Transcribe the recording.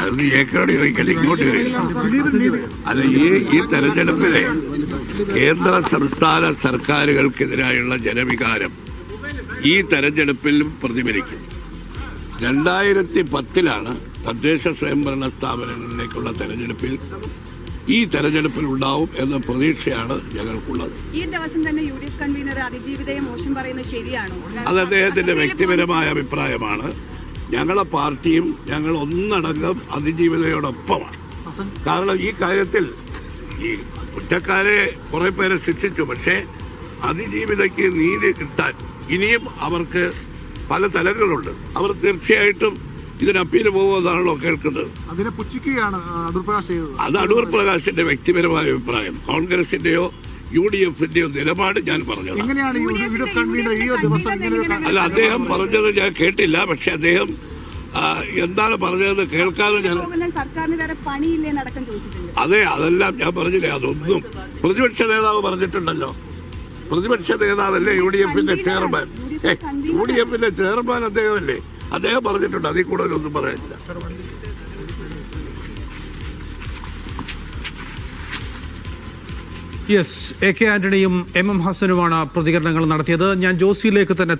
അത് ഏക്കോട് ചോദിക്കല്ലേ, ഇങ്ങോട്ട് അല്ല. ഈ തെരഞ്ഞെടുപ്പിലെ കേന്ദ്ര സംസ്ഥാന സർക്കാരുകൾക്കെതിരായുള്ള ജനവികാരം ഈ തെരഞ്ഞെടുപ്പിലും പ്രതിഫലിക്കും. 2010 തദ്ദേശ സ്വയംഭരണ സ്ഥാപനങ്ങളിലേക്കുള്ള തെരഞ്ഞെടുപ്പിൽ ഈ തെരഞ്ഞെടുപ്പിൽ ഉണ്ടാവും എന്ന പ്രതീക്ഷയാണ് ഞങ്ങൾക്കുള്ളത്. ഈ ദിവസം തന്നെ യുഡിഎഫ് കൺവീനർ അതിജീവിതയെ മോശം പറയുന്നത് ശരിയാണോ? അത് അദ്ദേഹത്തിന്റെ വ്യക്തിപരമായ അഭിപ്രായമാണ്. ഞങ്ങളെ പാർട്ടിയും ഞങ്ങൾ ഒന്നടങ്കം അതിജീവിതയോടൊപ്പമാണ്. കാരണം ഈ കാര്യത്തിൽ ഈ കുറ്റക്കാരെ കുറെ പേരെ ശിക്ഷിച്ചു. പക്ഷേ അതിജീവിതയ്ക്ക് നീതി കിട്ടാൻ ഇനിയും അവർക്ക് പല തലങ്ങളുണ്ട്. അവർ തീർച്ചയായിട്ടും ഇതിന് അപ്പീൽ പോകുമെന്നാണല്ലോ കേൾക്കുന്നത്. അതിനെ പുച്ഛിക്കുകയാണ് അടൂർ പ്രകാശ് ചെയ്തത്. അത് അടൂർ പ്രകാശിന്റെ വ്യക്തിപരമായ അഭിപ്രായം. കോൺഗ്രസിന്റെയോ UDFന്റെയോ നിലപാട് ഞാൻ പറഞ്ഞത്. അല്ല, അദ്ദേഹം പറഞ്ഞത് ഞാൻ കേട്ടില്ല. പക്ഷെ അദ്ദേഹം എന്താണ് പറഞ്ഞതെന്ന് കേൾക്കാതെ ഞാൻ അതെ, അതെല്ലാം ഞാൻ പറഞ്ഞില്ലേ. അതൊന്നും പ്രതിപക്ഷ നേതാവ് പറഞ്ഞിട്ടുണ്ടല്ലോ. പ്രതിപക്ഷ നേതാവല്ലേ UDFന്റെ ചെയർമാൻ? UDFന്റെ ചെയർമാൻ അദ്ദേഹമല്ലേ? അദ്ദേഹം പറഞ്ഞിട്ടുണ്ട്. അതിൽ കൂടുതലൊന്നും പറയാനില്ല. യെസ്, AK ആന്റണിയും MM ഹസനുമാണ് പ്രതികരണങ്ങൾ നടത്തിയത്. ഞാൻ ജോസിയിലേക്ക് തന്നെ